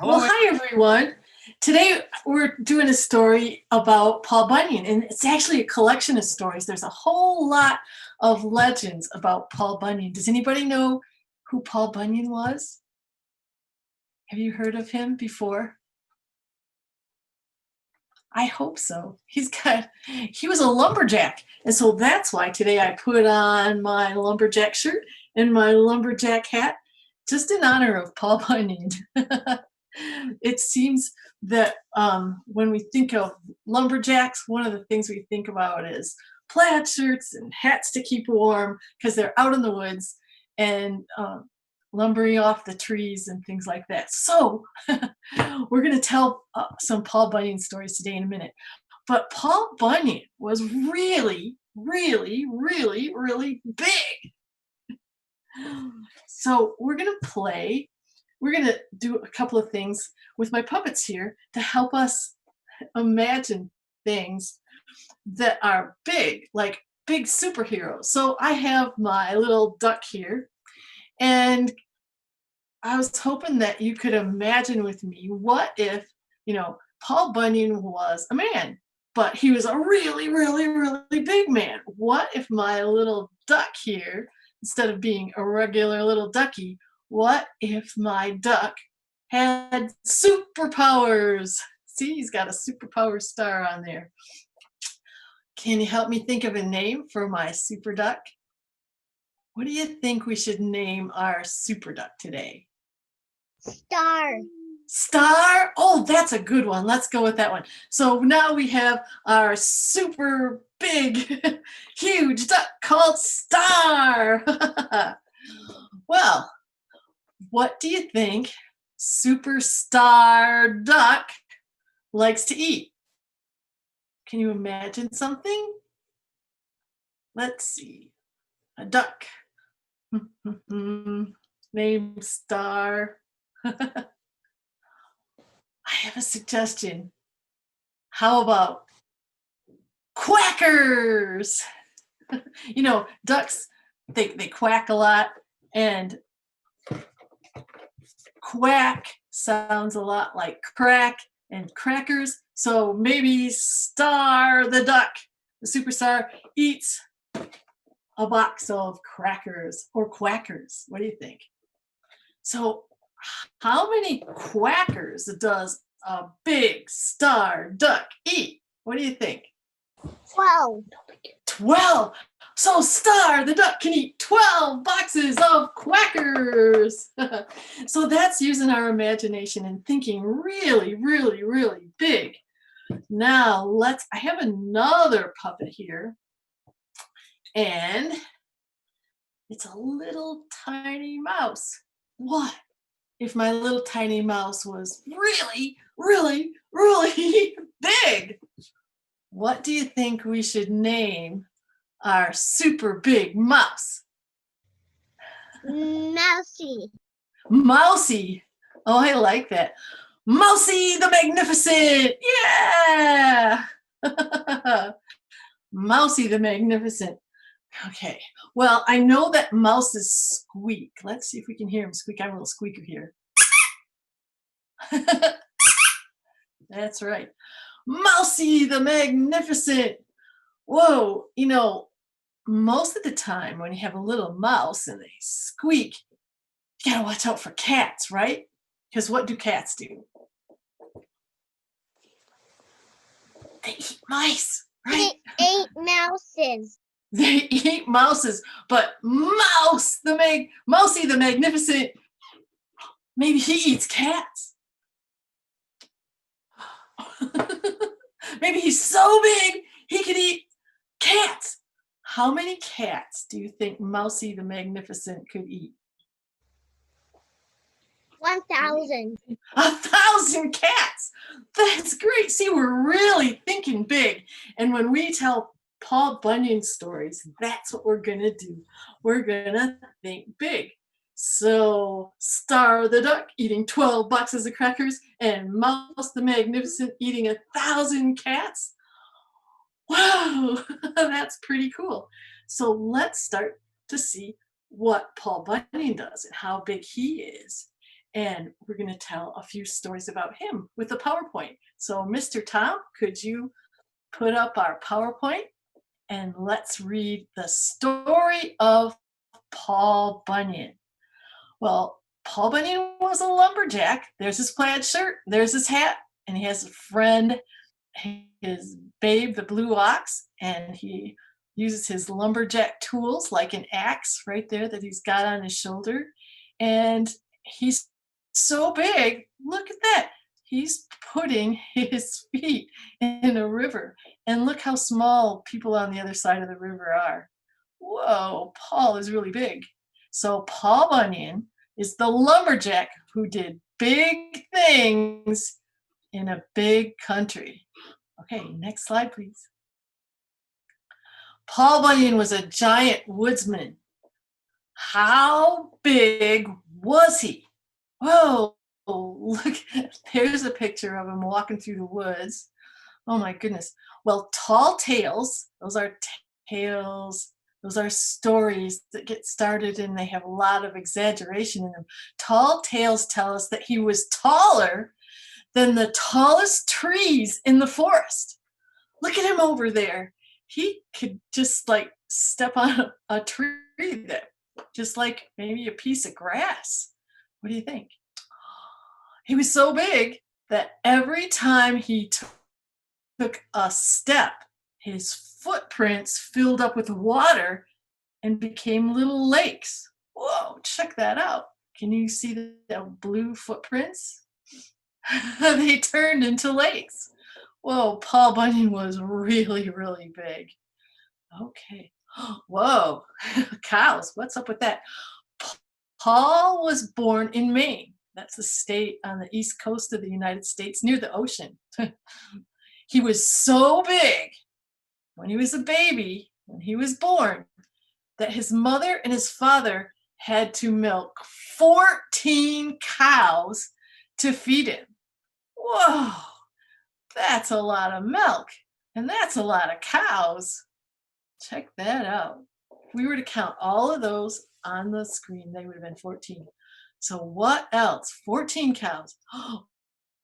Well, hi everyone. Today we're doing a story about Paul Bunyan, and it's actually a collection of stories. There's a whole lot of legends about Paul Bunyan. Does anybody know who Paul Bunyan was? Have you heard of him before? I hope so. He was a lumberjack, and so that's why today I put on my lumberjack shirt and my lumberjack hat, just in honor of Paul Bunyan. It seems that when we think of lumberjacks, one of the things we think about is plaid shirts and hats to keep warm because they're out in the woods and lumbering off the trees and things like that. So we're going to tell some Paul Bunyan stories today in a minute. But Paul Bunyan was really, really, really, really big. So we're going to do a couple of things with my puppets here to help us imagine things that are big, like big superheroes. So I have my little duck here, and I was hoping that you could imagine with me, what if, Paul Bunyan was a man, but he was a really, really, really big man. What if my little duck here, instead of being a regular little ducky, what if my duck had superpowers? See, he's got a superpower star on there. Can you help me think of a name for my super duck? What do you think we should name our super duck today? Star. Star? Oh, that's a good one. Let's go with that one. So now we have our super big, huge duck called Star. Well, what do you think Superstar Duck likes to eat? Can you imagine something? Let's see. A duck. Named Star. I have a suggestion. How about quackers? Ducks, they quack a lot, and quack sounds a lot like crack and crackers. So maybe Star the duck, the superstar, eats a box of crackers or quackers. What do you think? So how many quackers does a big star duck eat? What do you think? 12. 12. So Star the duck can eat 12 boxes of quackers. So that's using our imagination and thinking really, really, really big. Now I have another puppet here, and it's a little tiny mouse. What if my little tiny mouse was really, really, really big? What do you think we should name our super big mouse? Mousy. Mousy. Oh, I like that. Mousy the Magnificent. Yeah. Mousy the Magnificent. Okay. Well, I know that mouses squeak. Let's see if we can hear him squeak. I have a little squeaker here. That's right. Mousy the Magnificent. Whoa, most of the time when you have a little mouse and they squeak, you gotta watch out for cats, right? Because what do cats do? They eat mice, right? They ate mouses. They eat mouses, but Mousy the Magnificent, maybe he eats cats. Maybe he's so big he could eat cats. How many cats do you think Mousy the Magnificent could eat? 1,000. 1,000 cats. That's great. See, we're really thinking big. And when we tell Paul Bunyan stories, that's what we're going to do. We're going to think big. So Star the duck eating 12 boxes of crackers and Mouse the Magnificent eating 1,000 cats. Wow, that's pretty cool. So let's start to see what Paul Bunyan does and how big he is. and we're going to tell a few stories about him with the PowerPoint. So, Mr. Tom, could you put up our PowerPoint and let's read the story of Paul Bunyan. Well, Paul Bunyan was a lumberjack. There's his plaid shirt, there's his hat, and he has a friend, his babe, the blue ox, and he uses his lumberjack tools like an axe right there that he's got on his shoulder. And he's so big, look at that. He's putting his feet in a river. And look how small people on the other side of the river are. Whoa, Paul is really big. So Paul Bunyan is the lumberjack who did big things in a big country. Okay, next slide, please. Paul Bunyan was a giant woodsman. How big was he? Whoa, look, there's a picture of him walking through the woods. Oh my goodness. Well, tall tales, those are tales, those are stories that get started and they have a lot of exaggeration in them. Tall tales tell us that he was taller than the tallest trees in the forest. Look at him over there. He could just like step on a tree that just like maybe a piece of grass. What do you think? He was so big that every time he took a step, his footprints filled up with water and became little lakes. Whoa, check that out. Can you see the blue footprints? They turned into lakes. Whoa, Paul Bunyan was really, really big. Okay. Whoa, cows, what's up with that? Paul was born in Maine. That's a state on the east coast of the United States near the ocean. He was so big when he was a baby, when he was born, that his mother and his father had to milk 14 cows to feed him. Whoa, that's a lot of milk, and that's a lot of cows. Check that out. If we were to count all of those on the screen, they would have been 14. So what else? 14 cows.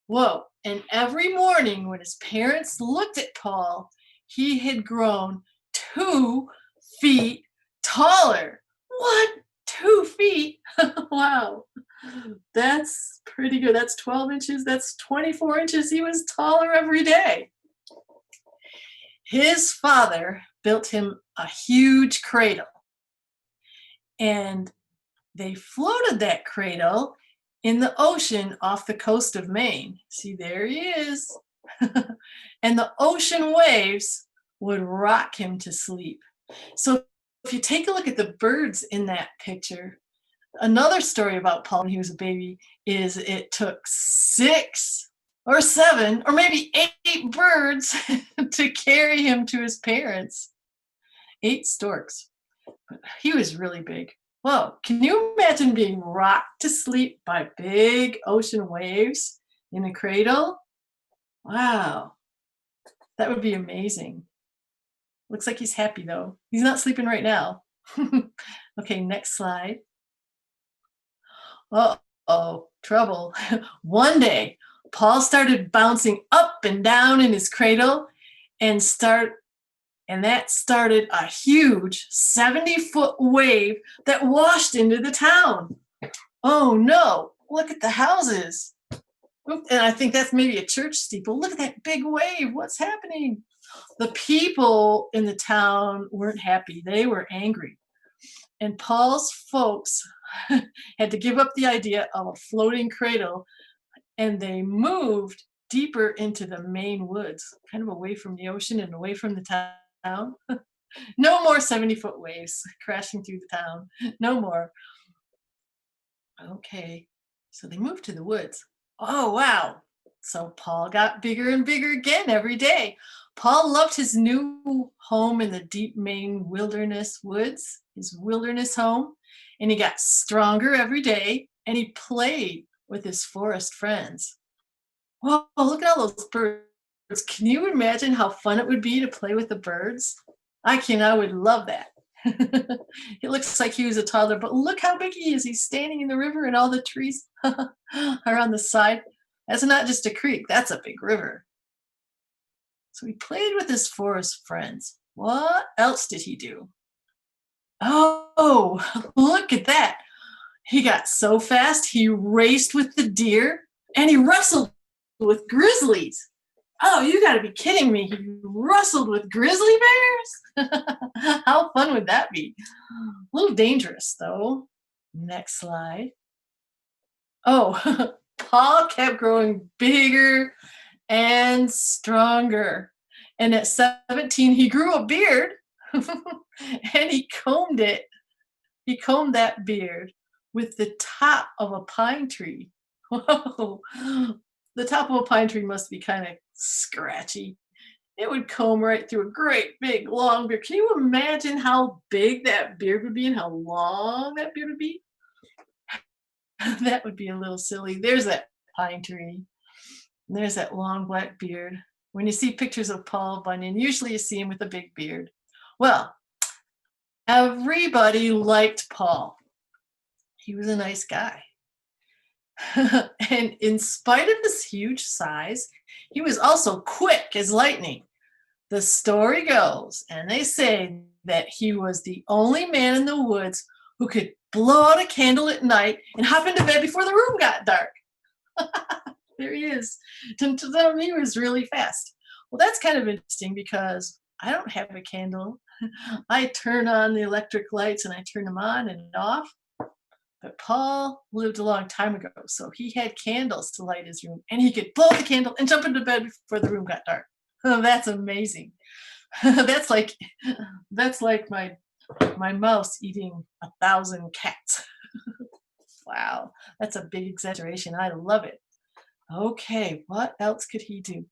Whoa. And every morning when his parents looked at Paul, he had grown 2 feet taller. What? 2 feet? Wow. That's pretty good. That's 12 inches. That's 24 inches. He was taller every day. His father built him a huge cradle, and they floated that cradle in the ocean off the coast of Maine. See, there he is. And the ocean waves would rock him to sleep. So if you take a look at the birds in that picture, another story about Paul when he was a baby is it took 6 or 7 or maybe 8 birds to carry him to his parents. 8 storks. He was really big. Whoa, can you imagine being rocked to sleep by big ocean waves in a cradle? Wow, that would be amazing. Looks like he's happy though. He's not sleeping right now. Okay, next slide. Uh-oh, trouble. One day, Paul started bouncing up and down in his cradle and that started a huge 70-foot wave that washed into the town. Oh no, look at the houses. And I think that's maybe a church steeple. Look at that big wave. What's happening? The people in the town weren't happy. They were angry. And Paul's folks had to give up the idea of a floating cradle, and they moved deeper into the Maine woods, kind of away from the ocean and away from the town. No more 70-foot waves crashing through the town. No more. Okay, so they moved to the woods. Oh, wow. So Paul got bigger and bigger again every day. Paul loved his new home in the deep Maine wilderness woods, his wilderness home, and he got stronger every day, and he played with his forest friends. Whoa, look at all those birds. Can you imagine how fun it would be to play with the birds? I would love that. It looks like he was a toddler, but look how big he is. He's standing in the river and all the trees are on the side. That's not just a creek, that's a big river. So he played with his forest friends. What else did he do? Oh, look at that. He got so fast, he raced with the deer and he wrestled with grizzlies. Oh, you gotta be kidding me. He wrestled with grizzly bears? How fun would that be? A little dangerous, though. Next slide. Oh, Paul kept growing bigger and stronger. And at 17, he grew a beard and he combed it. He combed that beard with the top of a pine tree. Whoa. The top of a pine tree must be kind of scratchy. It would comb right through a great big long beard. Can you imagine how big that beard would be and how long that beard would be? That would be a little silly. There's that pine tree. There's that long black beard. When you see pictures of Paul Bunyan, usually you see him with a big beard. Well, everybody liked Paul. He was a nice guy. And in spite of his huge size, he was also quick as lightning. The story goes, and they say that he was the only man in the woods who could blow out a candle at night and hop into bed before the room got dark. There he is. To them, he was really fast. Well, that's kind of interesting because I don't have a candle. I turn on the electric lights and I turn them on and off. But Paul lived a long time ago, so he had candles to light his room, and he could blow the candle and jump into bed before the room got dark. Oh, that's amazing. That's like my mouse eating 1,000 cats. Wow, that's a big exaggeration. I love it. Okay, what else could he do?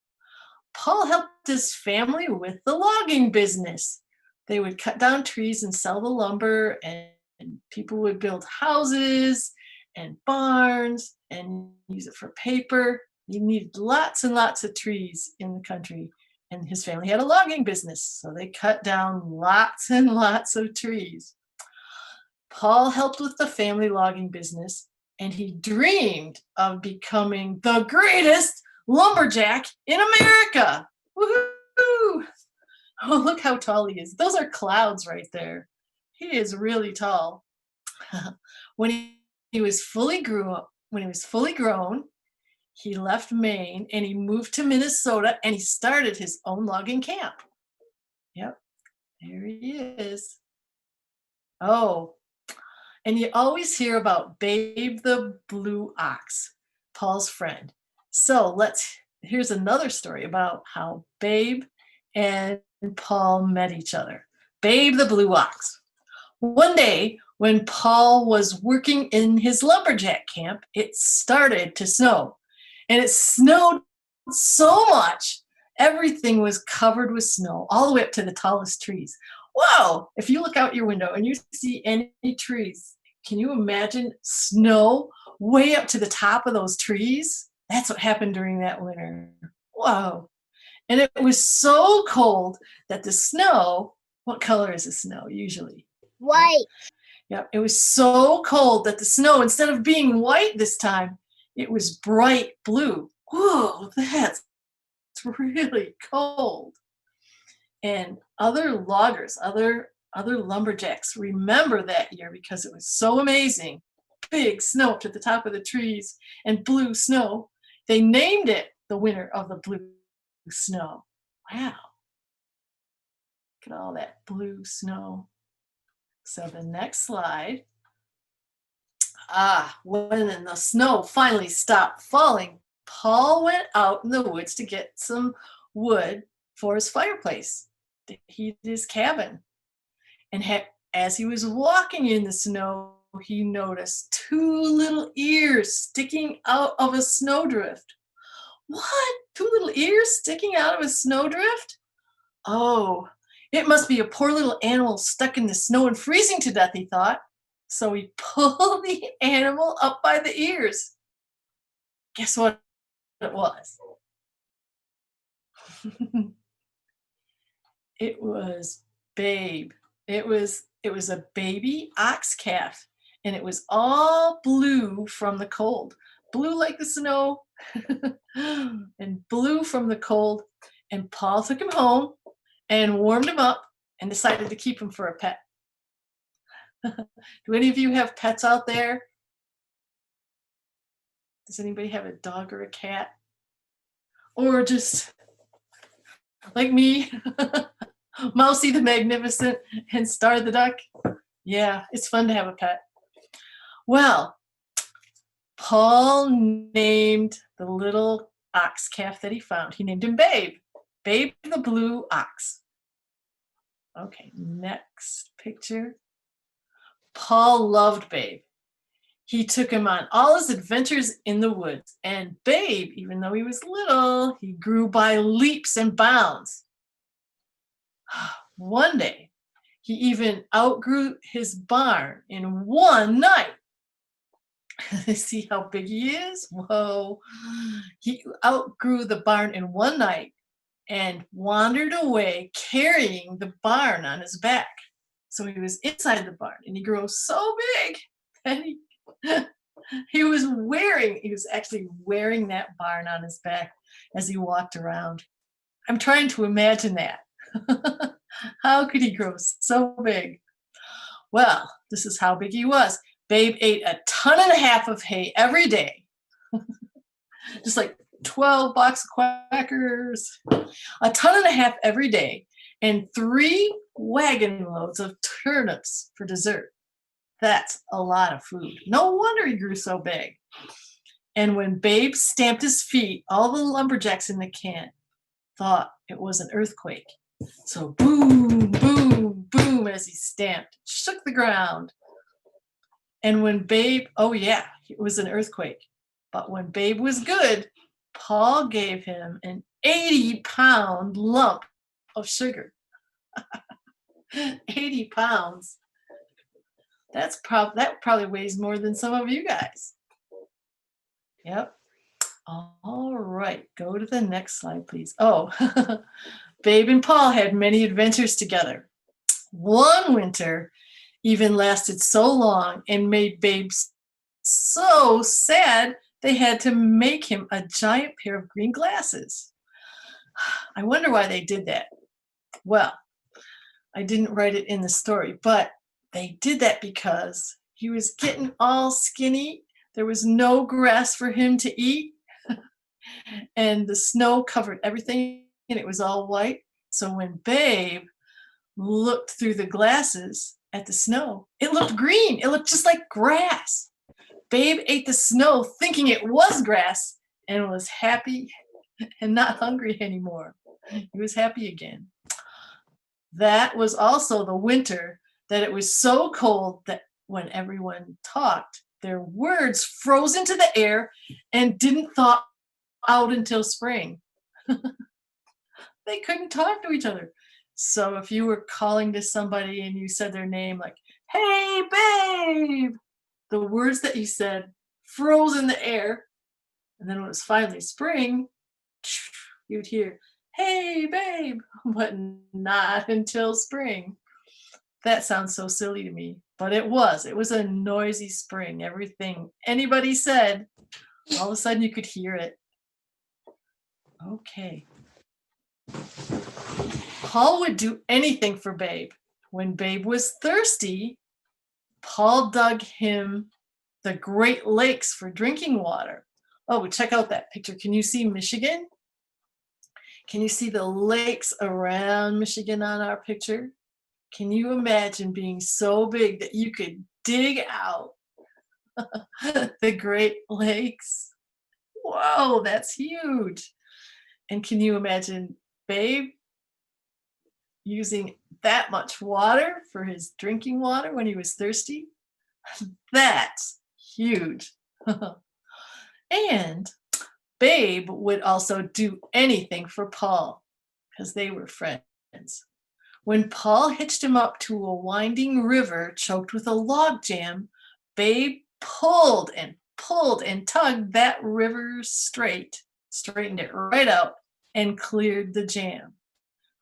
Paul helped his family with the logging business. They would cut down trees and sell the lumber, and people would build houses and barns and use it for paper. You needed lots and lots of trees in the country, and his family had a logging business, so they cut down lots and lots of trees. Paul helped with the family logging business, and he dreamed of becoming the greatest lumberjack in America. Woohoo! Oh, look how tall he is. Those are clouds right there. He is really tall. When he was fully grown, he left Maine and he moved to Minnesota and he started his own logging camp. Yep, there he is. Oh, and you always hear about Babe the Blue Ox, Paul's friend. So here's another story about how Babe and Paul met each other. Babe the Blue Ox. One day, when Paul was working in his lumberjack camp, it started to snow. And it snowed so much, everything was covered with snow, all the way up to the tallest trees. Whoa! If you look out your window and you see any trees, can you imagine snow way up to the top of those trees? That's what happened during that winter. Whoa. And it was so cold that the snow, what color is the snow usually? White. Yeah, it was so cold that the snow, instead of being white this time, it was bright blue. Whoa, that's really cold. And other loggers, other lumberjacks remember that year because it was so amazing. Big snow up to the top of the trees and blue snow. They named it the winter of the blue snow. Wow. Look at all that blue snow. So the next slide. When the snow finally stopped falling, Paul went out in the woods to get some wood for his fireplace to heat his cabin. And as he was walking in the snow, he noticed two little ears sticking out of a snowdrift. What? Two little ears sticking out of a snowdrift? Oh, it must be a poor little animal stuck in the snow and freezing to death, he thought. So he pulled the animal up by the ears. Guess what it was? It was Babe. It was a baby ox calf, and it was all blue from the cold. Blue like the snow and blue from the cold. And Paul took him home and warmed him up and decided to keep him for a pet. Do any of you have pets out there? Does anybody have a dog or a cat? Or just like me, Mousy the Magnificent and Star the Duck? Yeah, it's fun to have a pet. Well, Paul named the little ox calf that he found. He named him Babe. Babe the blue ox. Okay, next picture. Paul loved Babe. He took him on all his adventures in the woods. And Babe, even though he was little, he grew by leaps and bounds. One day, he even outgrew his barn in one night. See how big he is? Whoa. He outgrew the barn in one night and wandered away carrying the barn on his back. So he was inside the barn and he grew so big that he was actually wearing that barn on his back as he walked around. I'm trying to imagine that. How could he grow so big? Well, this is how big he was. Babe ate 1.5 tons of hay every day. Just like 12 box of quackers. 1.5 tons every day. And 3 wagon loads of turnips for dessert. That's a lot of food. No wonder he grew so big. And when Babe stamped his feet, all the lumberjacks in the camp thought it was an earthquake. So boom, boom, boom as he stamped, shook the ground. And when Babe, oh yeah, it was an earthquake. But when Babe was good, Paul gave him an 80-pound lump of sugar. 80 pounds. That probably weighs more than some of you guys. Yep. All right, go to the next slide, please. Oh, Babe and Paul had many adventures together. One winter even lasted so long and made Babe so sad they had to make him a giant pair of green glasses. I wonder why they did that. Well, I didn't write it in the story, but they did that because he was getting all skinny. There was no grass for him to eat. And the snow covered everything and it was all white. So when Babe looked through the glasses at the snow, it looked green. It looked just like grass. Babe ate the snow thinking it was grass and was happy and not hungry anymore. He was happy again. That was also the winter that it was so cold that when everyone talked, their words froze into the air and didn't thaw out until spring. They couldn't talk to each other. So if you were calling to somebody and you said their name like, "Hey, Babe," the words that you said froze in the air. And then when it was finally spring, you'd hear, "Hey, Babe," but not until spring. That sounds so silly to me, but it was. It was a noisy spring. Everything anybody said, all of a sudden you could hear it. Okay. Paul would do anything for Babe. When Babe was thirsty, Paul dug him the Great Lakes for drinking water. Oh, check out that picture. Can you see Michigan? Can you see the lakes around Michigan on our picture? Can you imagine being so big that you could dig out the Great Lakes? Whoa, that's huge. And can you imagine Babe using that much water for his drinking water when he was thirsty? That's huge. And Babe would also do anything for Paul because they were friends. When Paul hitched him up to a winding river choked with a log jam, Babe pulled and tugged that river straightened it right out, and cleared the jam.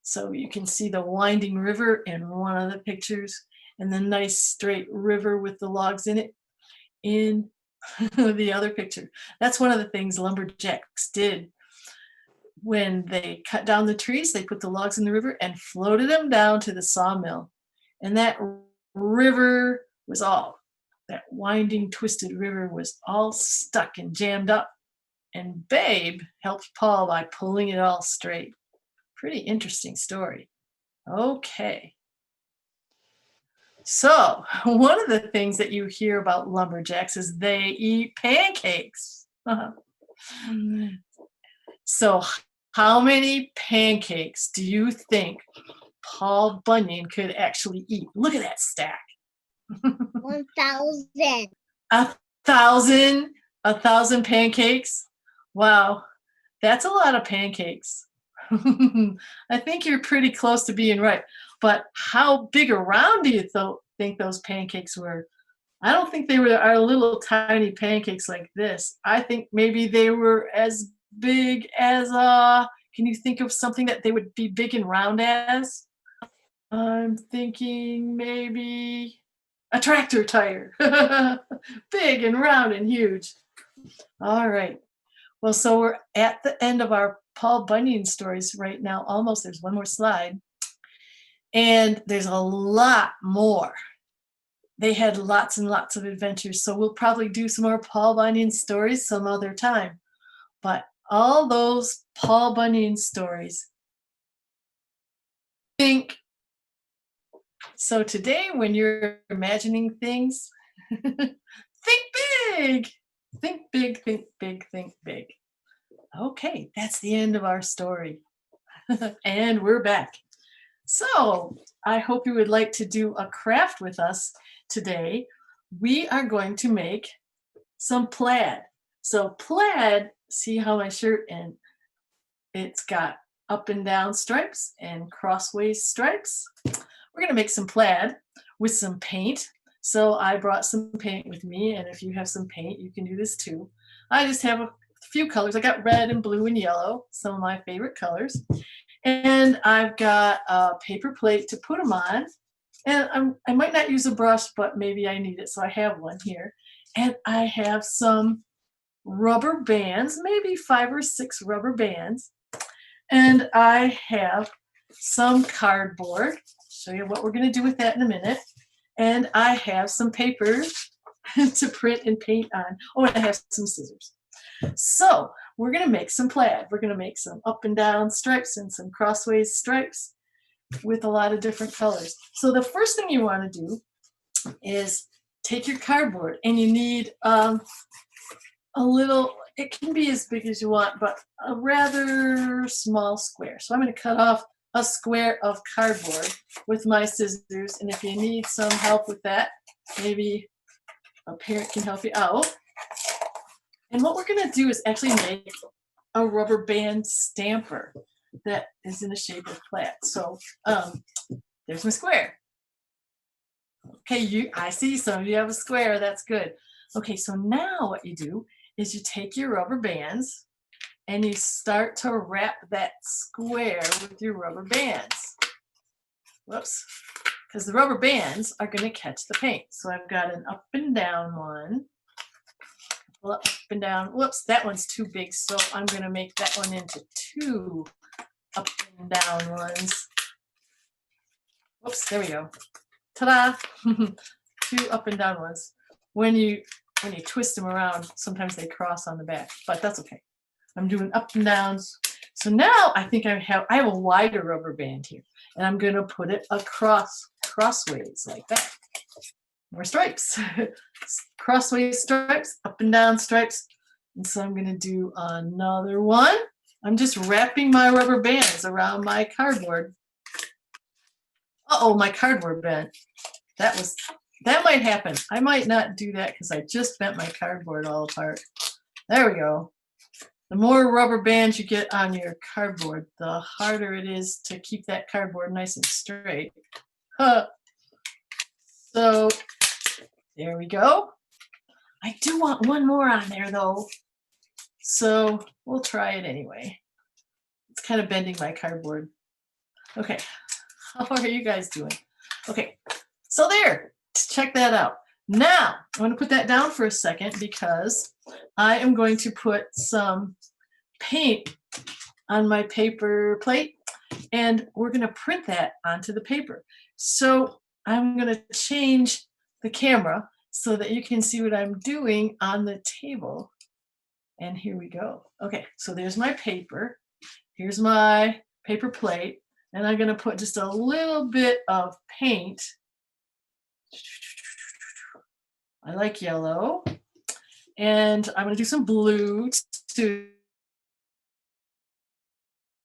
So you can see the winding river in one of the pictures and the nice straight river with the logs in it in the other picture. That's one of the things lumberjacks did. When they cut down the trees, they put the logs in the river and floated them down to the sawmill. And that river was all, that winding, twisted river was all stuck and jammed up. And Babe helped Paul by pulling it all straight. Pretty interesting story. Okay. So, one of the things that you hear about lumberjacks is they eat pancakes. So, how many pancakes do you think Paul Bunyan could actually eat? Look at that stack. 1,000. 1,000? 1,000 pancakes? Wow, that's a lot of pancakes. I think you're pretty close to being right. But how big around do you think those pancakes were? I don't think they were our little tiny pancakes like this. I think maybe they were as big as can you think of something that they would be big and round as? I'm thinking maybe a tractor tire. Big and round and huge. All right. Well, so we're at the end of our Paul Bunyan stories right now. Almost. There's one more slide. And there's a lot more. They had lots and lots of adventures. So we'll probably do some more Paul Bunyan stories some other time. But all those Paul Bunyan stories, think. So today, when you're imagining things, think big. Think big, think big, think big. Okay, that's the end of our story. And we're back. So I hope you would like to do a craft with us today. We are going to make some plaid. So plaid, see how my shirt, and it's got up and down stripes and crossways stripes. We're going to make some plaid with some paint. So I brought some paint with me, and if you have some paint, you can do this too. I just have a few colors. I got red and blue and yellow, some of my favorite colors. And I've got a paper plate to put them on. And I might not use a brush, but maybe I need it, so I have one here. And I have some rubber bands, maybe 5 or 6 rubber bands. And I have some cardboard. Show you what we're going to do with that in a minute. And I have some paper to print and paint on. Oh, and I have some scissors. So we're going to make some plaid. We're going to make some up and down stripes and some crossways stripes with a lot of different colors. So the first thing you want to do is take your cardboard, and you need a little, it can be as big as you want, but a rather small square. So I'm going to cut off a square of cardboard with my scissors, and if you need some help with that, maybe a parent can help you out. And what we're going to do is actually make a rubber band stamper that is in the shape of plaid. So there's my square. Okay, I see some of you have a square. That's good. Okay, so now what you do is you take your rubber bands and you start to wrap that square with your rubber bands. Whoops, because the rubber bands are going to catch the paint. So I've got an up and down one. Up and down. Whoops, that one's too big, so I'm going to make that one into 2 up and down ones. Whoops, there we go. Ta-da! 2 up and down ones. When you twist them around, sometimes they cross on the back, but that's okay. I'm doing up and downs. So now I think I have a wider rubber band here, and I'm going to put it crossways like that. More stripes. Crossways stripes, up and down stripes. And so I'm going to do another one. I'm just wrapping my rubber bands around my cardboard. Uh-oh, my cardboard bent. That might happen. I might not do that because I just bent my cardboard all apart. There we go. The more rubber bands you get on your cardboard, the harder it is to keep that cardboard nice and straight. So there we go. I do want one more on there though, so we'll try it anyway. It's kind of bending my cardboard. Okay, how are you guys doing? Okay, so there, check that out. Now, I'm going to put that down for a second because I am going to put some paint on my paper plate and we're going to print that onto the paper. So I'm going to change the camera so that you can see what I'm doing on the table. And here we go. Okay, so there's my paper. Here's my paper plate. And I'm going to put just a little bit of paint. I like yellow. And I'm going to do some blue too.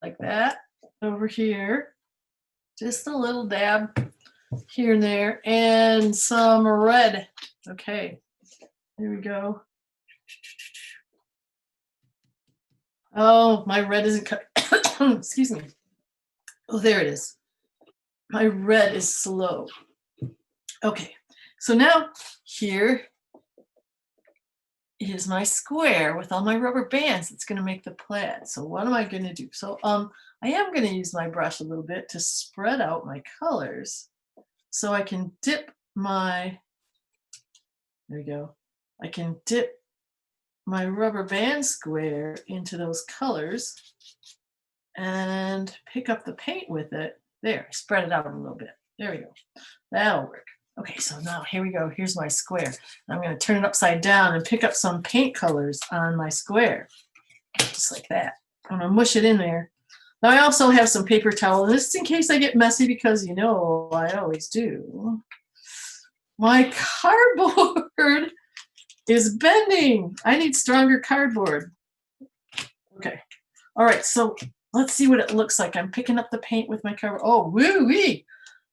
Like that over here. Just a little dab here and there. And some red. Okay, there we go. Oh, my red isn't cut. Excuse me. Oh, there it is. My red is slow. Okay, so now here is my square with all my rubber bands. It's going to make the plaid. So what am I going to do? So I am going to use my brush a little bit to spread out my colors so I can dip my, there we go. I can dip my rubber band square into those colors and pick up the paint with it. There, spread it out a little bit. There we go. That'll work. Okay, so now here we go. Here's my square. I'm going to turn it upside down and pick up some paint colors on my square. Just like that. I'm going to mush it in there. Now I also have some paper towel, and this is in case I get messy because you know I always do. My cardboard is bending. I need stronger cardboard. Okay. All right, so let's see what it looks like. I'm picking up the paint with my cardboard. Oh, woo-wee.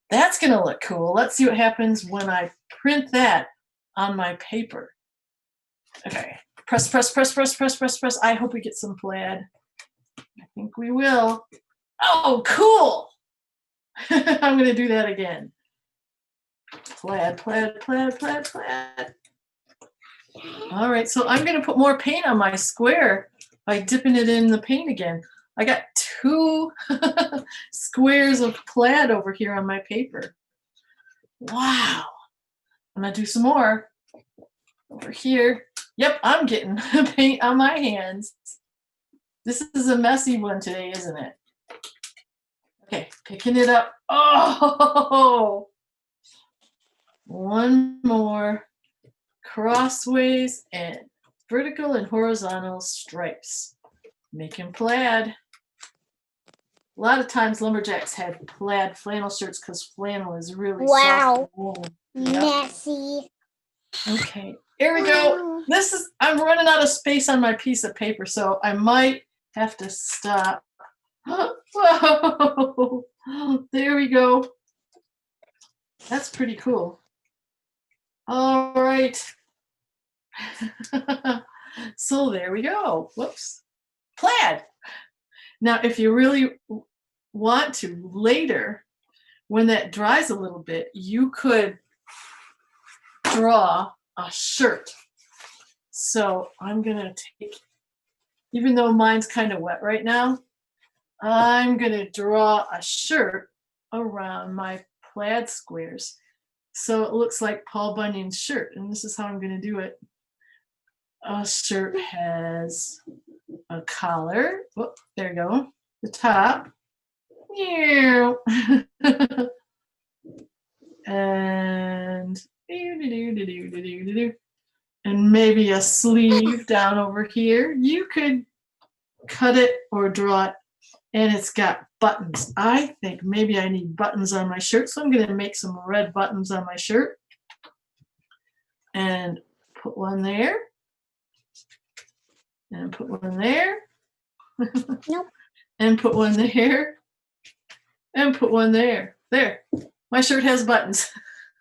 That's going to look cool. Let's see what happens when I print that on my paper. Okay. Press, press, press, press, press, press, press. I hope we get some plaid. I think we will. Oh, cool. I'm going to do that again. Plaid, plaid, plaid, plaid, plaid. All right, so I'm going to put more paint on my square by dipping it in the paint again. I got 2 squares of plaid over here on my paper. Wow. I'm going to do some more over here. Yep, I'm getting paint on my hands. This is a messy one today, isn't it? Okay, picking it up. Oh! One more. Crossways and vertical and horizontal stripes. Making plaid. A lot of times lumberjacks had plaid flannel shirts because flannel is really soft and warm. Yep. Messy. Okay, here we go. I'm running out of space on my piece of paper, so I might have to stop. Whoa! There we go. That's pretty cool. All right. So there we go. Whoops. Plaid. Now, if you really want to, later, when that dries a little bit, you could draw a shirt. So I'm going to take, even though mine's kind of wet right now, I'm going to draw a shirt around my plaid squares. So it looks like Paul Bunyan's shirt, and this is how I'm going to do it. A shirt has a collar. Whoop, there you go. The top. And maybe a sleeve down over here. You could cut it or draw it, and it's got buttons. I think maybe I need buttons on my shirt, so I'm going to make some red buttons on my shirt and put one there. And put one there. Nope. And put one there. And put one there. There. My shirt has buttons.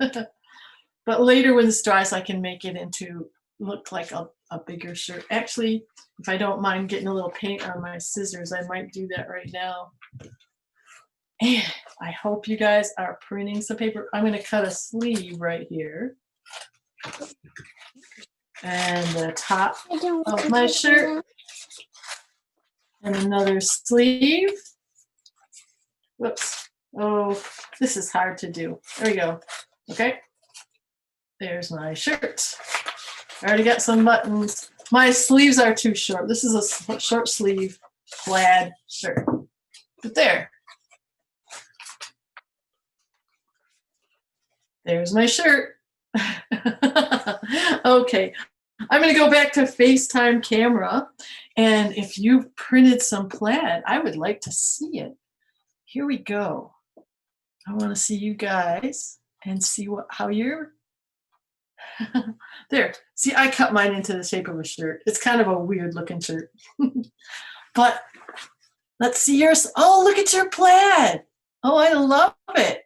But later when this dries, I can make it into look like a bigger shirt. Actually, if I don't mind getting a little paint on my scissors, I might do that right now. And I hope you guys are printing some paper. I'm going to cut a sleeve right here. And the top of my shirt. And another sleeve. Whoops. Oh, this is hard to do. There we go. Okay. There's my shirt. I already got some buttons. My sleeves are too short. This is a short sleeve plaid shirt. But there's my shirt. Okay. I'm going to go back to FaceTime camera. And if you've printed some plaid, I would like to see it. Here we go. I want to see you guys and see how you're. There. See, I cut mine into the shape of a shirt. It's kind of a weird looking shirt. But let's see yours. Oh, look at your plaid. Oh, I love it.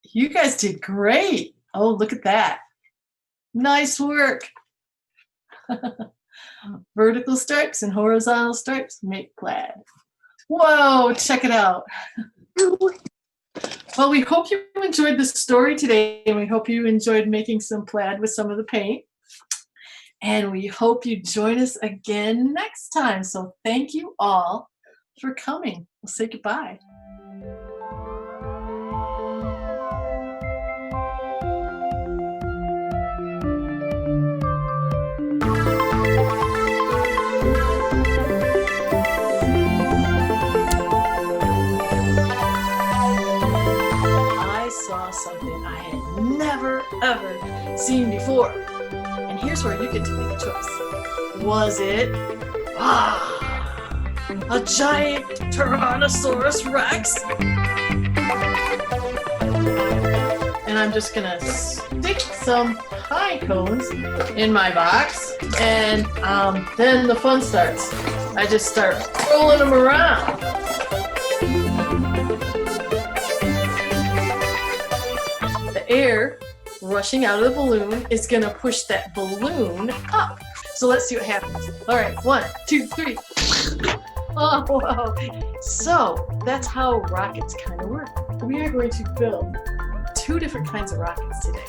You guys did great. Oh, look at that. Nice work. Vertical stripes and horizontal stripes make plaid. Whoa, check it out. Well, we hope you enjoyed the story today, and we hope you enjoyed making some plaid with some of the paint. And we hope you join us again next time. So thank you all for coming. We'll say goodbye. Something I had never ever seen before. And here's where you get to make a choice. Was it a giant Tyrannosaurus Rex? And I'm just gonna stick some pine cones in my box, and then the fun starts. I just start rolling them around. Air rushing out of the balloon is going to push that balloon up. So let's see what happens. All right, 1, 2, 3. Oh, wow. So that's how rockets kind of work. We are going to build 2 different kinds of rockets today.